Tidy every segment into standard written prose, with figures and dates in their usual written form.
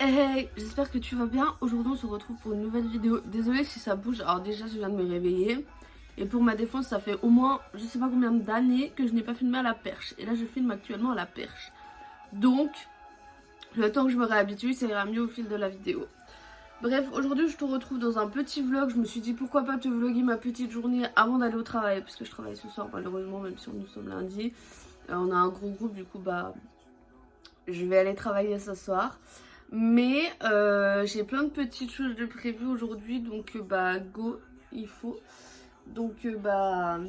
Hey, j'espère que tu vas bien. Aujourd'hui on se retrouve pour une nouvelle vidéo. Désolée si ça bouge, alors déjà je viens de me réveiller. Et pour ma défense ça fait au moins je sais pas combien d'années que je n'ai pas filmé à la perche. Et là je filme actuellement à la perche. Donc le temps que je me réhabitue ça ira mieux au fil de la vidéo. Bref, aujourd'hui je te retrouve dans un petit vlog. Je me suis dit pourquoi pas te vlogger ma petite journée avant d'aller au travail. Parce que je travaille ce soir malheureusement, même si nous sommes lundi. On a un gros groupe, du coup bah je vais aller travailler ce soir. Mais j'ai plein de petites choses de prévues aujourd'hui. Donc bah go, il faut. Donc bah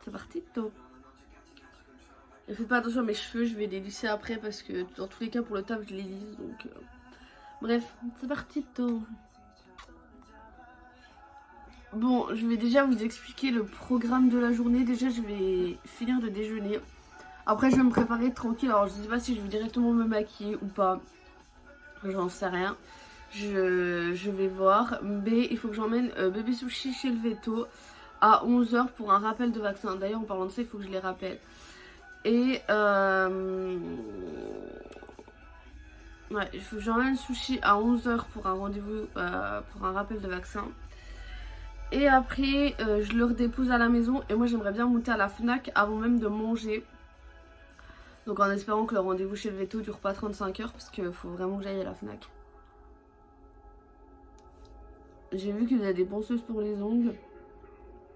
c'est parti tôt. Et faites pas attention à mes cheveux, je vais les lisser après parce que dans tous les cas pour le taf je les lisse. Donc bref, c'est parti tôt. Bon, je vais déjà vous expliquer le programme de la journée. Déjà je vais finir de déjeuner. Après je vais me préparer tranquille. Alors je sais pas si je vais directement me maquiller ou pas. J'en sais rien. Je vais voir. Mais il faut que j'emmène bébé sushi chez le veto à 11 h pour un rappel de vaccin. D'ailleurs en parlant de ça il faut que je les rappelle. Et ouais, il faut que j'emmène sushi à 11 h pour un rendez-vous, pour un rappel de vaccin. Et après je le redépose à la maison. Et moi j'aimerais bien monter à la FNAC avant même de manger. Donc en espérant que le rendez-vous chez le veto dure pas 35 heures. Parce qu'il faut vraiment que j'aille à la FNAC. J'ai vu qu'il y a des ponceuses pour les ongles.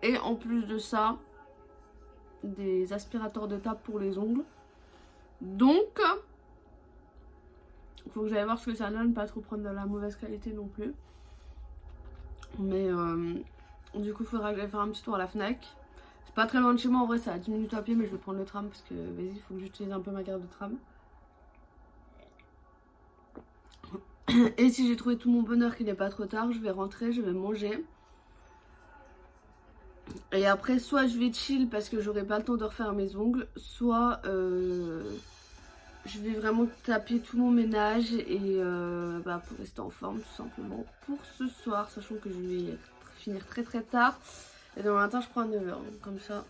Et en plus de ça, des aspirateurs de table pour les ongles. Donc il faut que j'aille voir ce que ça donne. Pas trop prendre de la mauvaise qualité non plus. Mais du coup il faudra que j'aille faire un petit tour à la FNAC. C'est pas très loin de chez moi en vrai, c'est à 10 minutes à pied. Mais je vais prendre le tram parce que vas-y, il faut que j'utilise un peu ma carte de tram. Et si j'ai trouvé tout mon bonheur qu'il n'est pas trop tard, je vais rentrer, je vais manger. Et après soit je vais chill parce que j'aurai pas le temps de refaire mes ongles. Soit je vais vraiment taper tout mon ménage. Et bah, pour rester en forme tout simplement pour ce soir. Sachant que je vais finir très très tard. Et demain matin je prends 9 h. Comme ça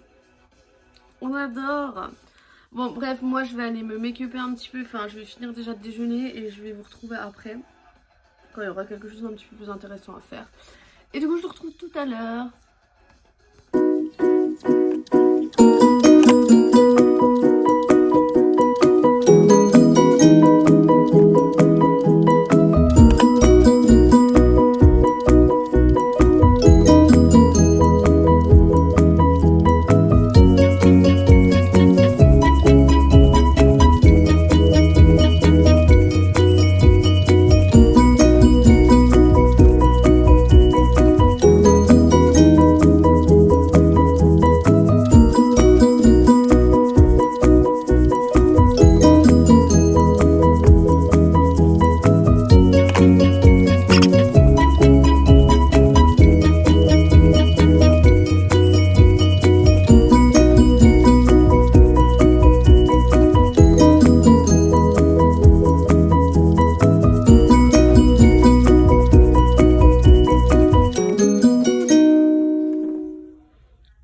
on adore. Bon bref, moi je vais aller me make-upper un petit peu. Enfin je vais finir déjà de déjeuner. Et je vais vous retrouver après. Quand il y aura quelque chose d'un petit peu plus intéressant à faire. Et du coup je vous retrouve tout à l'heure.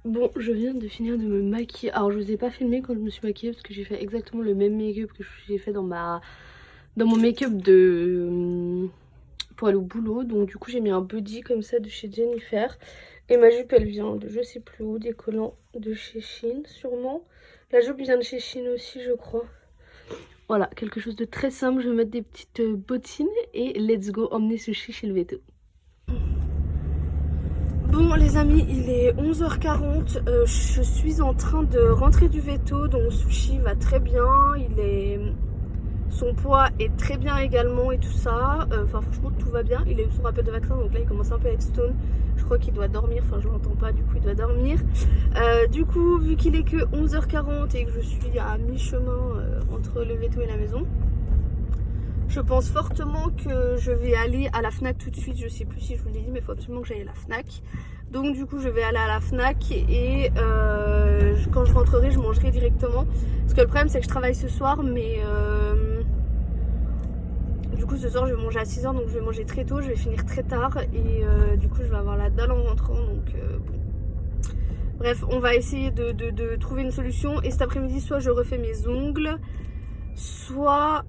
Bon, je viens de finir de me maquiller. Alors je vous ai pas filmé quand je me suis maquillée parce que j'ai fait exactement le même make-up que j'ai fait dans mon make-up de pour aller au boulot. Donc du coup j'ai mis un body comme ça de chez Jennifer. Et ma jupe elle vient de je sais plus où, des collants de chez Shein sûrement. La jupe vient de chez Shein aussi je crois. Voilà, quelque chose de très simple. Je vais mettre des petites bottines et let's go emmener sushi chez le veto. Bon les amis, il est 11 h 40, je suis en train de rentrer du veto, donc sushi va très bien, son poids est très bien également et tout ça, enfin franchement tout va bien, il a eu son rappel de vaccin donc là il commence un peu à être stone, je crois qu'il doit dormir, enfin je l'entends pas, du coup il doit dormir. Du coup vu qu'il est que 11 h 40 et que je suis à mi-chemin entre le veto et la maison, je pense fortement que je vais aller à la FNAC tout de suite. Je sais plus si je vous l'ai dit mais il faut absolument que j'aille à la FNAC. Donc du coup je vais aller à la FNAC et quand je rentrerai je mangerai directement. Parce que le problème c'est que je travaille ce soir mais du coup ce soir je vais manger à 6 h donc je vais manger très tôt. Je vais finir très tard et du coup je vais avoir la dalle en rentrant donc bon. Bref, on va essayer de trouver une solution. Et cet après-midi soit je refais mes ongles, soit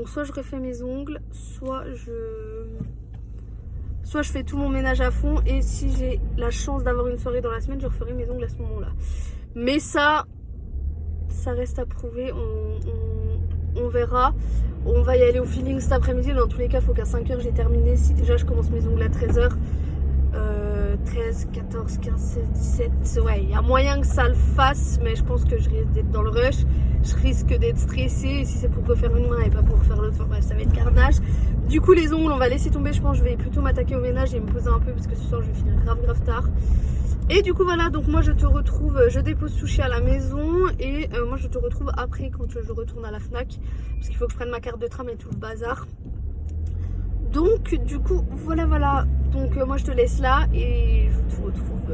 Donc soit je refais mes ongles, soit je fais tout mon ménage à fond. Et si j'ai la chance d'avoir une soirée dans la semaine, je referai mes ongles à ce moment là. Mais ça reste à prouver, on verra. On va y aller au feeling cet après-midi. Dans tous les cas, il faut qu'à 5h j'ai terminé. Si déjà je commence mes ongles à 13h, 13, 14, 15, 16, 17, ouais, il y a moyen que ça le fasse, mais je pense que je risque d'être dans le rush, je risque d'être stressée, et si c'est pour refaire une main et pas pour refaire l'autre, enfin, ça va être carnage. Du coup les ongles on va laisser tomber, je pense que je vais plutôt m'attaquer au ménage et me poser un peu parce que ce soir je vais finir grave tard. Et du coup voilà, donc moi je te retrouve, je dépose Sushi à la maison et moi je te retrouve après quand je retourne à la Fnac, parce qu'il faut que je prenne ma carte de tram et tout le bazar. Donc du coup voilà, donc moi je te laisse là et je te retrouve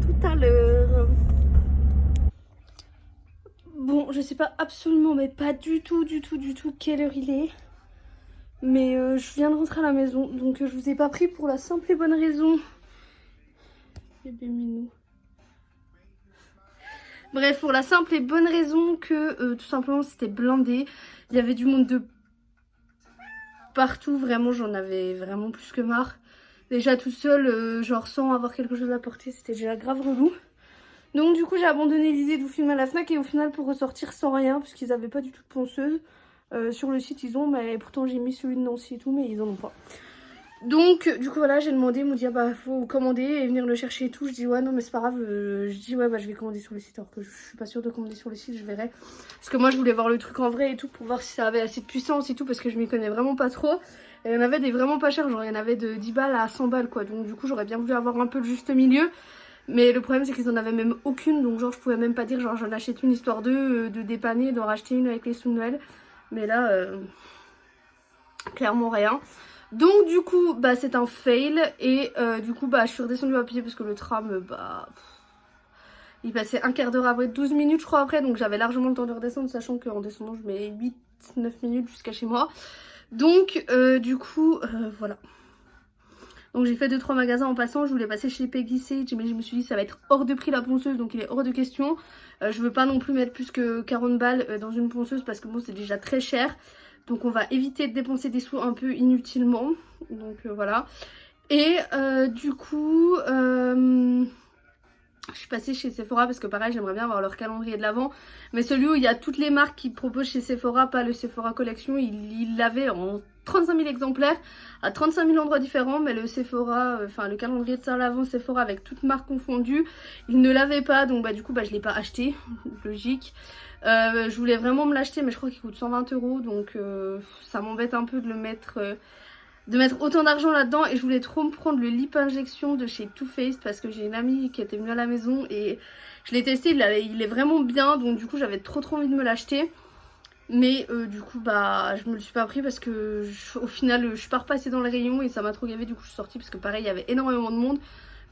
tout à l'heure. Bon, je sais pas absolument, mais pas du tout quelle heure il est, mais je viens de rentrer à la maison, donc je vous ai pas pris pour la simple et bonne raison, bébé minou. Bref, pour la simple et bonne raison que tout simplement c'était blindé, il y avait du monde de partout, vraiment j'en avais vraiment plus que marre. Déjà tout seul, genre sans avoir quelque chose à porter, c'était déjà grave relou. Donc du coup j'ai abandonné l'idée de vous filmer à la Fnac et au final pour ressortir sans rien, parce qu'ils n'avaient pas du tout de ponceuse. Sur le site ils ont, mais pourtant j'ai mis celui de Nancy et tout, mais ils en ont pas. Donc du coup voilà, j'ai demandé, ils m'ont dit ah bah faut commander et venir le chercher et tout. Je dis ouais non mais c'est pas grave, je dis ouais bah je vais commander sur le site, alors que je suis pas sûre de commander sur le site, je verrai. Parce que moi je voulais voir le truc en vrai et tout pour voir si ça avait assez de puissance et tout, parce que je m'y connais vraiment pas trop. Et il y en avait des vraiment pas chers, genre il y en avait de 10 balles à 100 balles quoi, donc du coup j'aurais bien voulu avoir un peu le juste milieu. Mais le problème c'est qu'ils en avaient même aucune, donc genre je pouvais même pas dire genre j'en achète une histoire de dépanner, d'en racheter une avec les sous de Noël. Mais là, clairement rien. Donc du coup bah c'est un fail et du coup bah je suis redescendue à pied parce que le tram bah il passait un quart d'heure après, 12 minutes je crois après, donc j'avais largement le temps de redescendre, sachant qu'en descendant je mets 8-9 minutes jusqu'à chez moi. Donc du coup voilà. Donc j'ai fait 2-3 magasins en passant, je voulais passer chez Peggy Sage, mais je me suis dit ça va être hors de prix la ponceuse, donc il est hors de question. Je veux pas non plus mettre plus que 40 balles dans une ponceuse parce que bon c'est déjà très cher. Donc on va éviter de dépenser des sous un peu inutilement. Donc voilà. Et du coup je suis passée chez Sephora parce que pareil j'aimerais bien avoir leur calendrier de l'Avent. Mais celui où il y a toutes les marques qu'ils proposent chez Sephora, pas le Sephora Collection, il l'avait en 35 000 exemplaires à 35 000 endroits différents, mais le Sephora, enfin le calendrier de Saint-Laurent Sephora avec toutes marques confondues, il ne l'avait pas, donc bah du coup bah je l'ai pas acheté, logique. Je voulais vraiment me l'acheter, mais je crois qu'il coûte 120 €, donc ça m'embête un peu de le mettre, de mettre autant d'argent là-dedans. Et je voulais trop me prendre le lip injection de chez Too Faced parce que j'ai une amie qui était venue à la maison et je l'ai testé, il est vraiment bien, donc du coup j'avais trop envie de me l'acheter. Mais du coup bah je me le suis pas pris parce que au final je suis pas repassée dans le rayon et ça m'a trop gavé, du coup je suis sortie parce que pareil il y avait énormément de monde.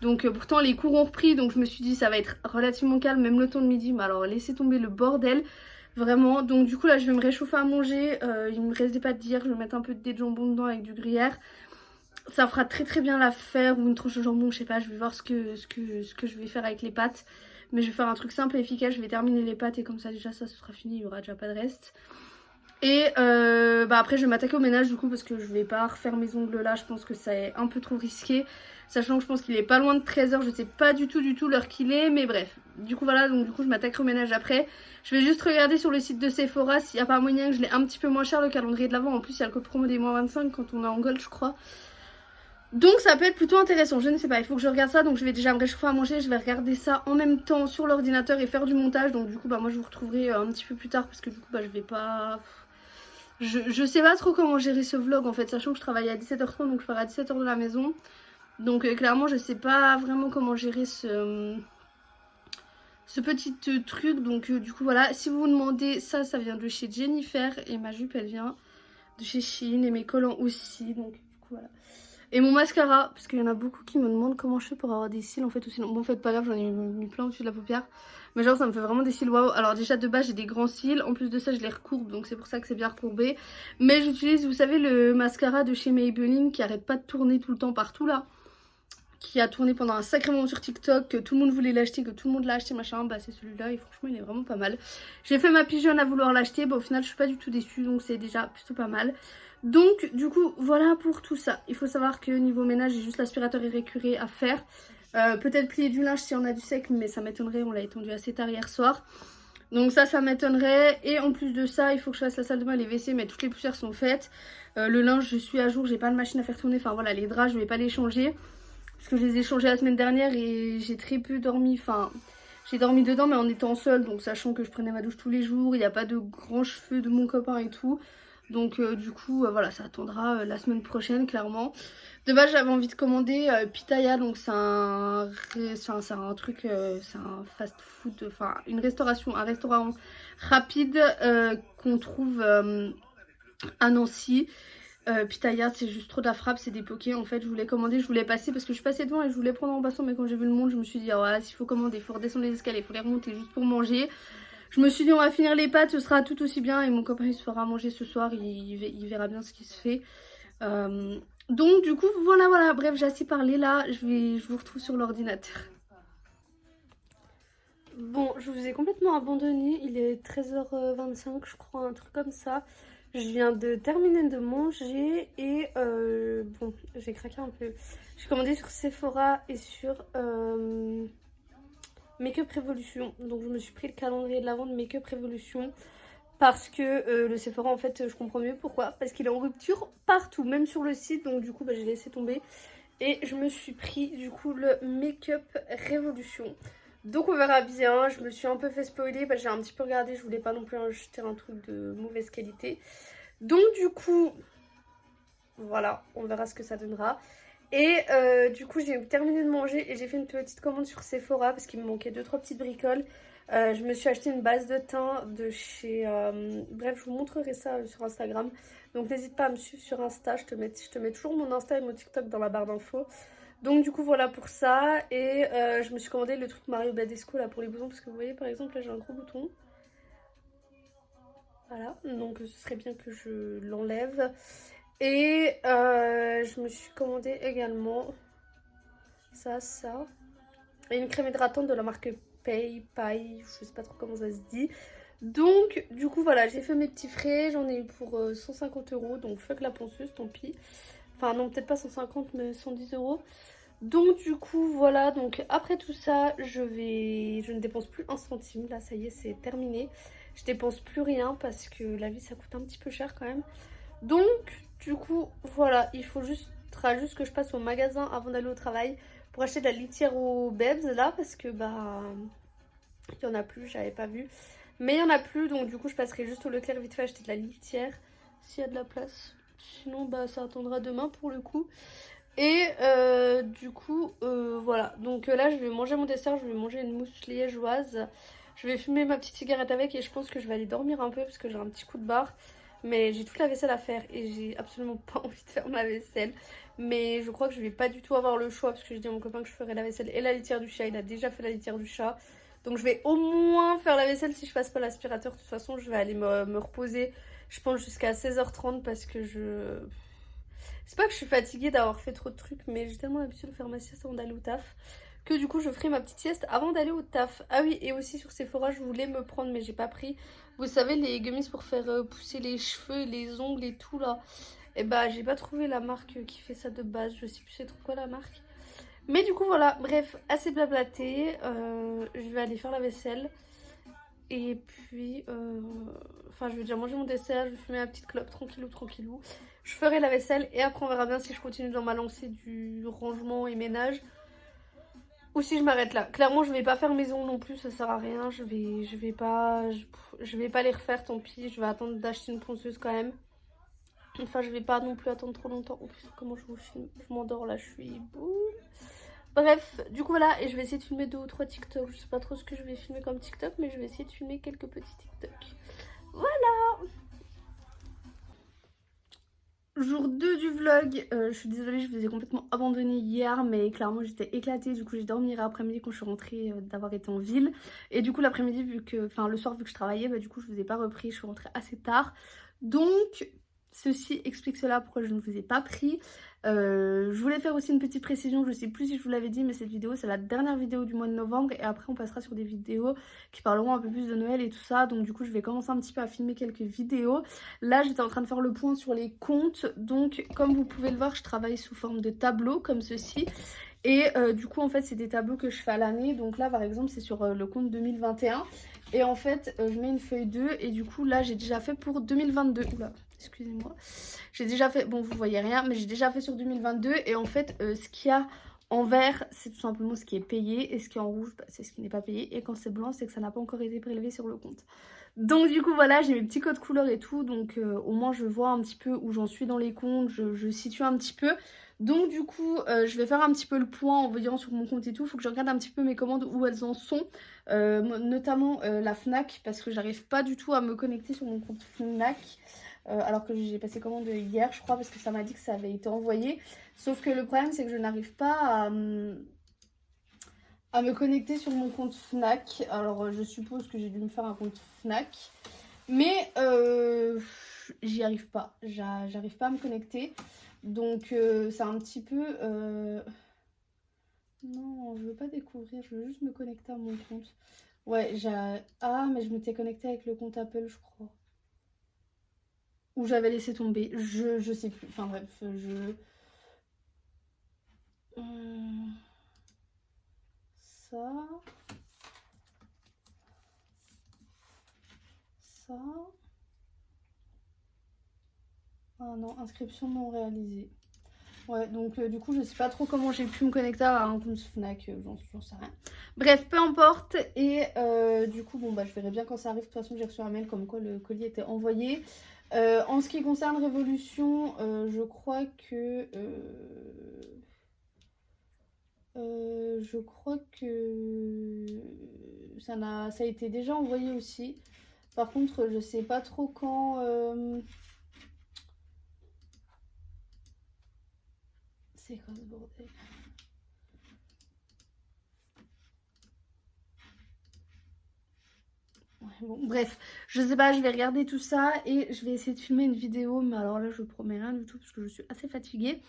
Donc pourtant les cours ont repris, donc je me suis dit ça va être relativement calme même le temps de midi, mais alors laissez tomber le bordel vraiment. Donc du coup là je vais me réchauffer à manger, il me reste des pâtes d'hier, je vais mettre un peu de dés de jambon dedans avec du gruyère. Ça fera très bien l'affaire, ou une tranche de jambon, je sais pas, je vais voir ce que je vais faire avec les pâtes. Mais je vais faire un truc simple et efficace, je vais terminer les pâtes et comme ça déjà ça sera fini, il n'y aura déjà pas de reste. Et bah après je vais m'attaquer au ménage du coup parce que je vais pas refaire mes ongles là, je pense que c'est un peu trop risqué. Sachant que je pense qu'il est pas loin de 13 h, je sais pas du tout l'heure qu'il est, mais bref. Du coup voilà, donc du coup je m'attaquerai au ménage après. Je vais juste regarder sur le site de Sephora s'il n'y a pas moyen que je l'ai un petit peu moins cher le calendrier de l'Avent. En plus il y a le code promo des moins 25 quand on est en gold je crois. Donc ça peut être plutôt intéressant, je ne sais pas, il faut que je regarde ça, donc je vais déjà me réchauffer à manger, je vais regarder ça en même temps sur l'ordinateur et faire du montage, donc du coup bah moi je vous retrouverai un petit peu plus tard parce que du coup bah je vais pas... Je sais pas trop comment gérer ce vlog en fait, sachant que je travaille à 17h30 donc je pars à 17h de la maison, donc clairement je sais pas vraiment comment gérer ce petit truc, donc du coup voilà, si vous vous demandez, ça vient de chez Jennifer et ma jupe elle vient de chez Shein et mes collants aussi, donc du coup voilà. Et mon mascara, parce qu'il y en a beaucoup qui me demandent comment je fais pour avoir des cils en fait, ou sinon, bon en fait pas grave, j'en ai mis plein au-dessus de la paupière. Mais genre ça me fait vraiment des cils waouh. Alors déjà de base j'ai des grands cils, en plus de ça je les recourbe, donc c'est pour ça que c'est bien recourbé. Mais j'utilise, vous savez, le mascara de chez Maybelline qui arrête pas de tourner tout le temps partout là, qui a tourné pendant un sacré moment sur TikTok, que tout le monde voulait l'acheter, que tout le monde l'a acheté, machin, bah c'est celui-là et franchement il est vraiment pas mal. J'ai fait ma pigeonne à vouloir l'acheter, bah au final je suis pas du tout déçue, donc c'est déjà plutôt pas mal. Donc du coup voilà pour tout ça. Il faut savoir que niveau ménage j'ai juste l'aspirateur et récuré à faire. Peut-être plier du linge si on a du sec, mais ça m'étonnerait, on l'a étendu assez tard hier soir. Donc ça m'étonnerait. Et en plus de ça, il faut que je fasse la salle de bain et les WC, mais toutes les poussières sont faites. Le linge, je suis à jour, j'ai pas de machine à faire tourner. Enfin voilà, les draps, je vais pas les changer. Parce que je les ai changés la semaine dernière et j'ai très peu dormi. Enfin, j'ai dormi dedans, mais en étant seule. Donc sachant que je prenais ma douche tous les jours, il n'y a pas de grands cheveux de mon copain et tout. Donc du coup, voilà, ça attendra la semaine prochaine, clairement. De base, j'avais envie de commander Pitaya, donc c'est un truc, c'est un fast food, enfin une restauration, un restaurant rapide qu'on trouve à Nancy. Pitaya, c'est juste trop de la frappe, c'est des pokés. En fait, je voulais commander, je voulais passer parce que je suis passée devant et je voulais prendre en passant, mais quand j'ai vu le monde, je me suis dit, oh, voilà, s'il faut commander, il faut redescendre les escaliers, il faut les remonter juste pour manger. Je me suis dit, on va finir les pâtes, ce sera tout aussi bien. Et mon copain, il se fera manger ce soir, il verra bien ce qui se fait. Donc du coup voilà, bref, j'ai assez parlé là, je vous retrouve sur l'ordinateur. Bon, je vous ai complètement abandonné, il est 13h25 je crois, un truc comme ça. Je viens de terminer de manger et bon, j'ai craqué un peu. J'ai commandé sur Sephora et sur Make-up Revolution. Donc je me suis pris le calendrier de l'avant de Make-up Revolution. Parce que le Sephora, en fait, je comprends mieux pourquoi. Parce qu'il est en rupture partout, même sur le site. Donc du coup, bah, j'ai laissé tomber. Et je me suis pris, du coup, le Make-up Revolution. Donc on verra bien. Je me suis un peu fait spoiler. Bah, j'ai un petit peu regardé. Je voulais pas non plus acheter un truc de mauvaise qualité. Donc du coup, voilà. On verra ce que ça donnera. Et du coup, j'ai terminé de manger. Et j'ai fait une petite commande sur Sephora. Parce qu'il me manquait 2-3 petites bricoles. Je me suis acheté une base de teint de chez... bref, je vous montrerai ça sur Instagram. Donc n'hésite pas à me suivre sur Insta. Je te mets toujours mon Insta et mon TikTok dans la barre d'infos. Donc du coup, voilà pour ça. Et je me suis commandé le truc Mario Badescu là pour les boutons. Parce que vous voyez, par exemple, là j'ai un gros bouton. Voilà, donc ce serait bien que je l'enlève. Et je me suis commandé également ça. Et une crème hydratante de la marque Paille, je sais pas trop comment ça se dit. Donc du coup voilà, j'ai fait mes petits frais, j'en ai eu pour 150 €, donc fuck la ponceuse, tant pis. Enfin non, peut-être pas 150 mais 110 €. Donc du coup voilà, donc après tout ça, je ne dépense plus un centime, là ça y est c'est terminé. Je dépense plus rien parce que la vie ça coûte un petit peu cher quand même. Donc du coup voilà, il faudra juste que je passe au magasin avant d'aller au travail pour acheter de la litière aux Bebs là parce que bah il y en a plus, j'avais pas vu. Mais il y en a plus, donc du coup je passerai juste au Leclerc vite fait acheter de la litière s'il y a de la place. Sinon bah ça attendra demain pour le coup. Et du coup voilà, donc là je vais manger mon dessert, je vais manger une mousse liégeoise. Je vais fumer ma petite cigarette avec et je pense que je vais aller dormir un peu parce que j'ai un petit coup de barre. Mais j'ai toute la vaisselle à faire et j'ai absolument pas envie de faire ma vaisselle. Mais je crois que je vais pas du tout avoir le choix parce que j'ai dit à mon copain que je ferais la vaisselle et la litière du chat. Il a déjà fait la litière du chat. Donc je vais au moins faire la vaisselle si je passe pas l'aspirateur. De toute façon je vais aller me reposer, je pense jusqu'à 16h30 parce que c'est pas que je suis fatiguée d'avoir fait trop de trucs, mais j'ai tellement l'habitude de faire ma sieste avant d'aller au taf que du coup je ferai ma petite sieste avant d'aller au taf. Ah oui, et aussi sur Sephora je voulais me prendre mais j'ai pas pris. Vous savez les gummies pour faire pousser les cheveux et les ongles et tout là. Et bah j'ai pas trouvé la marque qui fait ça de base, je sais plus c'est trop quoi la marque. Mais du coup voilà, bref, assez blablaté, je vais aller faire la vaisselle. Et puis, enfin je vais déjà manger mon dessert, je vais fumer ma petite clope tranquillou. Je ferai la vaisselle et après on verra bien si je continue dans ma lancée du rangement et ménage. Ou si je m'arrête là. Clairement je vais pas faire mes ongles non plus, ça sert à rien. Je vais pas les refaire, tant pis. Je vais attendre d'acheter une ponceuse quand même. Enfin je vais pas non plus attendre trop longtemps. Oh putain comment je vous filme, je m'endors là, je suis boum. Bref, du coup voilà, et je vais essayer de filmer 2 ou 3 TikTok. Je sais pas trop ce que je vais filmer comme TikTok, mais je vais essayer de filmer quelques petits TikTok. Voilà. Jour 2 du vlog, je suis désolée, je vous ai complètement abandonné hier, mais clairement j'étais éclatée, du coup j'ai dormi hier après-midi quand je suis rentrée d'avoir été en ville. Et du coup l'après-midi, le soir vu que je travaillais, bah du coup je vous ai pas repris, je suis rentrée assez tard. Donc ceci explique cela, pourquoi je ne vous ai pas pris. Je voulais faire aussi une petite précision, je sais plus si je vous l'avais dit, mais cette vidéo c'est la dernière vidéo du mois de novembre et après on passera sur des vidéos qui parleront un peu plus de Noël et tout ça. Donc du coup je vais commencer un petit peu à filmer quelques vidéos. Là j'étais en train de faire le point sur les comptes, donc comme vous pouvez le voir je travaille sous forme de tableau comme ceci. Et du coup en fait c'est des tableaux que je fais à l'année. Donc là par exemple c'est sur le compte 2021. Et en fait je mets une feuille 2 et du coup là j'ai déjà fait pour 2022. Oula, excusez-moi. J'ai déjà fait, bon vous voyez rien, mais j'ai déjà fait sur 2022. Et en fait ce qu'il y a en vert c'est tout simplement ce qui est payé. Et ce qui est en rouge bah, c'est ce qui n'est pas payé. Et quand c'est blanc c'est que ça n'a pas encore été prélevé sur le compte. Donc du coup voilà j'ai mes petits codes couleurs et tout. Donc au moins je vois un petit peu où j'en suis dans les comptes. Je situe un petit peu. Donc du coup je vais faire un petit peu le point en voyant sur mon compte et tout. Il faut que je regarde un petit peu mes commandes où elles en sont, notamment la Fnac, parce que j'arrive pas du tout à me connecter sur mon compte Fnac, alors que j'ai passé commande hier je crois, parce que ça m'a dit que ça avait été envoyé. Sauf que le problème c'est que je n'arrive pas à me connecter sur mon compte Fnac. Alors je suppose que j'ai dû me faire un compte Fnac, mais j'y arrive pas, j'arrive pas à me connecter. Donc c'est un petit peu... Non, je veux pas découvrir, je veux juste me connecter à mon compte. Ouais, ah, mais je m'étais connectée avec le compte Apple, je crois. Ou j'avais laissé tomber, je sais plus. Enfin bref, ça... Ça... Ah non, inscription non réalisée. Ouais, donc du coup, je sais pas trop comment j'ai pu me connecter à un compte Fnac, j'en sais rien. Bref, peu importe. Et du coup, bon, bah, je verrai bien quand ça arrive. De toute façon, j'ai reçu un mail comme quoi le colis était envoyé. En ce qui concerne Révolution, je crois que... ça a été déjà envoyé aussi. Par contre, je sais pas trop quand... C'est quoi ce bordel? Ouais, bon, bref, je sais pas, je vais regarder tout ça et je vais essayer de filmer une vidéo. Mais alors là, je promets rien du tout parce que je suis assez fatiguée.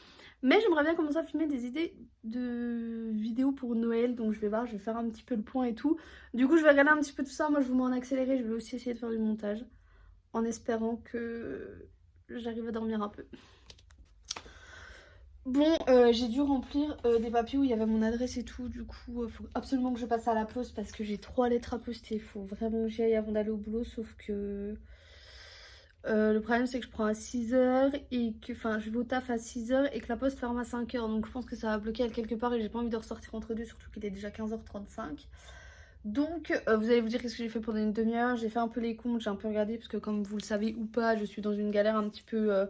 Mais j'aimerais bien commencer à filmer des idées de vidéos pour Noël. Donc je vais voir, je vais faire un petit peu le point et tout. Du coup, je vais regarder un petit peu tout ça. Moi, je vous mets en accéléré. Je vais aussi essayer de faire du montage en espérant que j'arrive à dormir un peu. Bon, j'ai dû remplir des papiers où il y avait mon adresse et tout. Du coup, il faut absolument que je passe à la poste parce que j'ai 3 lettres à poster. Il faut vraiment que j'y aille avant d'aller au boulot. Sauf que le problème, c'est que je prends à 6h et que, enfin, je vais au taf à 6h et que la poste ferme à 5h. Donc, je pense que ça va bloquer à quelque part et j'ai pas envie de ressortir entre deux. Surtout qu'il est déjà 15h35. Donc, vous allez vous dire qu'est-ce que j'ai fait pendant une demi-heure. J'ai fait un peu les comptes, j'ai un peu regardé parce que, comme vous le savez ou pas, je suis dans une galère un petit peu...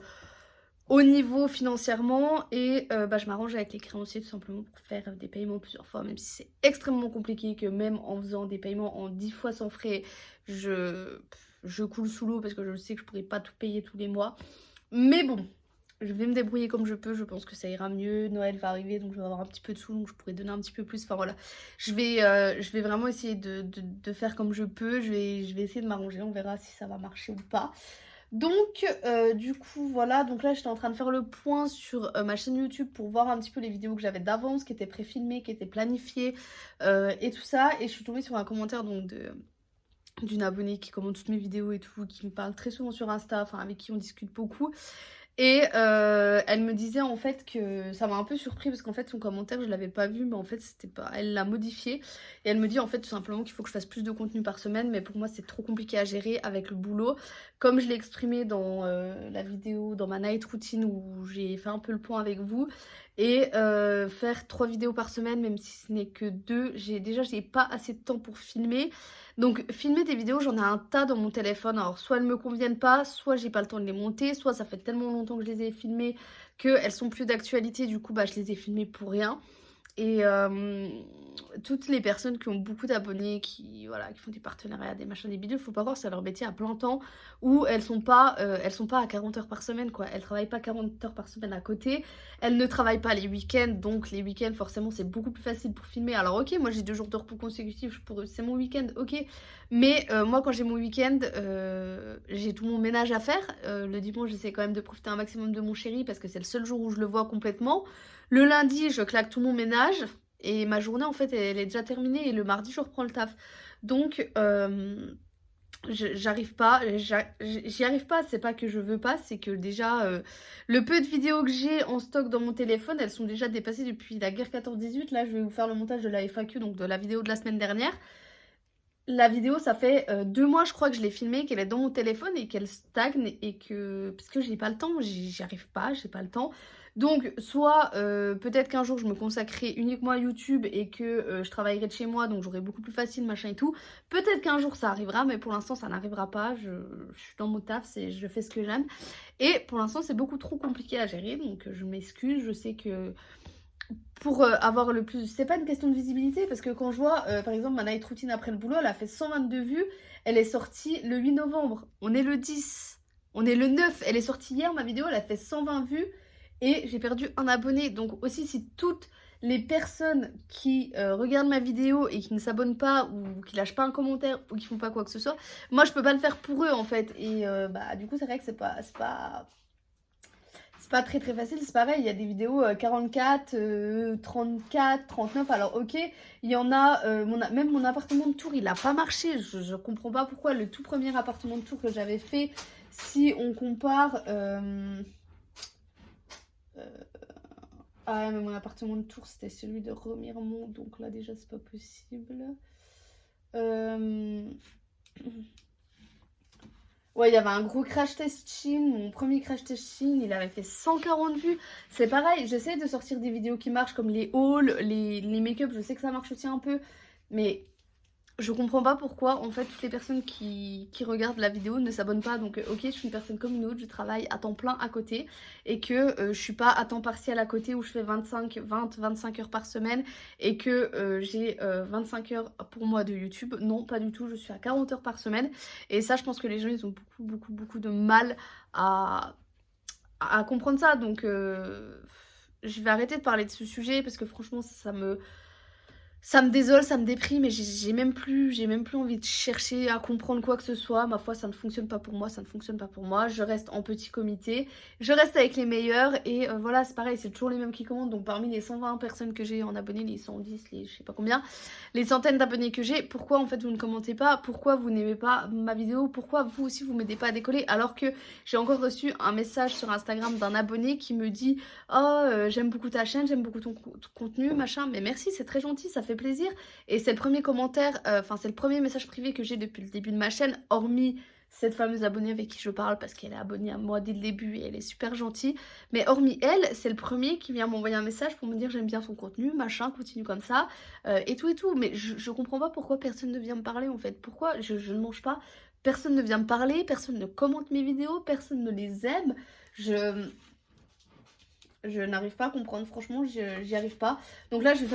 au niveau financièrement et bah, je m'arrange avec les créanciers tout simplement pour faire des paiements plusieurs fois, même si c'est extrêmement compliqué, que même en faisant des paiements en 10 fois sans frais je coule sous l'eau parce que je sais que je pourrais pas tout payer tous les mois. Mais bon, je vais me débrouiller comme je peux, je pense que ça ira mieux. Noël va arriver donc je vais avoir un petit peu de sous, donc je pourrais donner un petit peu plus. Enfin voilà, je vais vraiment essayer de faire comme je peux. Je vais essayer de m'arranger, on verra si ça va marcher ou pas. Donc du coup voilà, donc là j'étais en train de faire le point sur ma chaîne YouTube pour voir un petit peu les vidéos que j'avais d'avance, qui étaient préfilmées, qui étaient planifiées et tout ça. Et je suis tombée sur un commentaire donc d'une abonnée qui commente toutes mes vidéos et tout, qui me parle très souvent sur Insta, enfin avec qui on discute beaucoup. Et elle me disait en fait que ça m'a un peu surpris parce qu'en fait son commentaire je l'avais pas vu, mais en fait c'était pas, elle l'a modifié et elle me dit en fait tout simplement qu'il faut que je fasse plus de contenu par semaine, mais pour moi c'est trop compliqué à gérer avec le boulot, comme je l'ai exprimé dans la vidéo, dans ma night routine où j'ai fait un peu le point avec vous. Et faire 3 vidéos par semaine, même si ce n'est que 2, j'ai pas assez de temps pour filmer. Donc filmer des vidéos, j'en ai un tas dans mon téléphone. Alors soit elles me conviennent pas, soit j'ai pas le temps de les monter, soit ça fait tellement longtemps que je les ai filmées qu'elles sont plus d'actualité. Du coup bah je les ai filmées pour rien. Et toutes les personnes qui ont beaucoup d'abonnés, qui font des partenariats, des machins, des bidules, faut pas croire que c'est leur métier à plein temps, où elles sont pas à 40 heures par semaine, quoi. Elles travaillent pas 40 heures par semaine à côté, elles ne travaillent pas les week-ends, donc les week-ends forcément c'est beaucoup plus facile pour filmer. Alors ok, moi j'ai 2 jours de repos consécutifs, c'est mon week-end, ok, mais moi quand j'ai mon week-end, j'ai tout mon ménage à faire. Le dimanche j'essaie quand même de profiter un maximum de mon chéri parce que c'est le seul jour où je le vois complètement. Le lundi, je claque tout mon ménage et ma journée, en fait, elle est déjà terminée et le mardi, je reprends le taf. Donc, j'arrive pas, j'y arrive pas, c'est pas que je veux pas, c'est que déjà, le peu de vidéos que j'ai en stock dans mon téléphone, elles sont déjà dépassées depuis la guerre 14-18. Là, je vais vous faire le montage de la FAQ, donc de la vidéo de la semaine dernière. La vidéo, ça fait 2 mois, je crois, que je l'ai filmée, qu'elle est dans mon téléphone et qu'elle stagne et que... Parce que j'ai pas le temps, j'y arrive pas, j'ai pas le temps. Donc, soit peut-être qu'un jour, je me consacrerai uniquement à YouTube et que je travaillerai de chez moi, donc j'aurai beaucoup plus facile, machin et tout. Peut-être qu'un jour, ça arrivera, mais pour l'instant, ça n'arrivera pas. Je suis dans mon taf, je fais ce que j'aime. Et pour l'instant, c'est beaucoup trop compliqué à gérer, donc je m'excuse. Je sais que... pour avoir le plus... C'est pas une question de visibilité, parce que quand je vois, par exemple, ma night routine après le boulot, elle a fait 122 vues, elle est sortie le 8 novembre, on est le 10, on est le 9, elle est sortie hier, ma vidéo, elle a fait 120 vues, et j'ai perdu un abonné. Donc aussi, si toutes les personnes qui regardent ma vidéo et qui ne s'abonnent pas, ou qui lâchent pas un commentaire, ou qui font pas quoi que ce soit, moi je peux pas le faire pour eux en fait, et du coup c'est vrai que c'est pas très très facile. C'est pareil, il y a des vidéos 44, 34, 39, alors ok, il y en a, même mon appartement de Tours, il a pas marché, je comprends pas pourquoi. Le tout premier appartement de Tours que j'avais fait, si on compare... ah mais mon appartement de Tours, c'était celui de Remiremont, donc là déjà c'est pas possible. Ouais, il y avait un gros crash test Chine, mon premier crash test Chine, il avait fait 140 vues. C'est pareil, j'essaie de sortir des vidéos qui marchent comme les hauls, les make-up, je sais que ça marche aussi un peu, mais je comprends pas pourquoi en fait toutes les personnes qui regardent la vidéo ne s'abonnent pas. Donc ok, je suis une personne comme une autre, je travaille à temps plein à côté et que je suis pas à temps partiel à côté où je fais 25 heures par semaine et que j'ai 25 heures pour moi de YouTube. Non, pas du tout, je suis à 40 heures par semaine et ça je pense que les gens ils ont beaucoup de mal à comprendre ça. Donc je vais arrêter de parler de ce sujet parce que franchement ça me désole, ça me déprime et j'ai même plus envie de chercher à comprendre quoi que ce soit. Ma foi, ça ne fonctionne pas pour moi, ça ne fonctionne pas pour moi. Je reste en petit comité, je reste avec les meilleurs et voilà, c'est pareil, c'est toujours les mêmes qui commandent. Donc parmi les 120 personnes que j'ai en abonnés, les 110, les je sais pas combien, les centaines d'abonnés que j'ai, pourquoi en fait vous ne commentez pas? Pourquoi vous n'aimez pas ma vidéo? Pourquoi vous aussi vous m'aidez pas à décoller? Alors que j'ai encore reçu un message sur Instagram d'un abonné qui me dit « Oh, j'aime beaucoup ta chaîne, j'aime beaucoup ton contenu, machin. » Mais merci, c'est très gentil, ça fait plaisir. Et c'est le premier commentaire, c'est le premier message privé que j'ai depuis le début de ma chaîne, hormis cette fameuse abonnée avec qui je parle parce qu'elle est abonnée à moi dès le début et elle est super gentille. Mais hormis elle, c'est le premier qui vient m'envoyer un message pour me dire j'aime bien son contenu, machin, continue comme ça, et tout. Mais je comprends pas pourquoi personne ne vient me parler en fait. Pourquoi je ne mange pas, personne ne vient me parler, personne ne commente mes vidéos, personne ne les aime. Je n'arrive pas à comprendre, franchement, j'y arrive pas. Donc là, je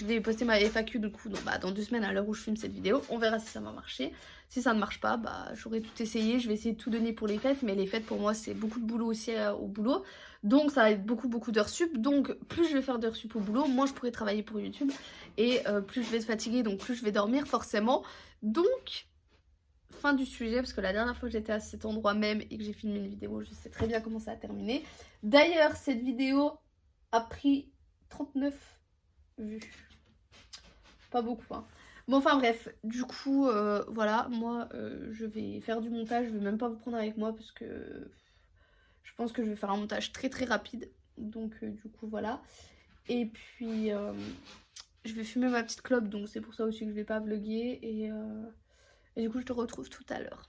vais poster ma FAQ du coup dans 2 semaines à l'heure où je filme cette vidéo. On verra si ça va marcher. Si ça ne marche pas, j'aurai tout essayé. Je vais essayer de tout donner pour les fêtes. Mais les fêtes, pour moi, c'est beaucoup de boulot aussi au boulot. Donc ça va être beaucoup d'heures sup. Donc plus je vais faire d'heures sup au boulot, moins je pourrai travailler pour YouTube. Et plus je vais être fatiguée, donc plus je vais dormir forcément. Donc... fin du sujet, parce que la dernière fois que j'étais à cet endroit même et que j'ai filmé une vidéo, je sais très bien comment ça a terminé. D'ailleurs, cette vidéo a pris 39 vues. Pas beaucoup, hein. Bon, enfin bref, du coup, voilà, moi, je vais faire du montage, je vais même pas vous prendre avec moi parce que je pense que je vais faire un montage très rapide. Donc, du coup, voilà. Et puis, je vais fumer ma petite clope, donc c'est pour ça aussi que je vais pas vlogger et du coup, je te retrouve tout à l'heure.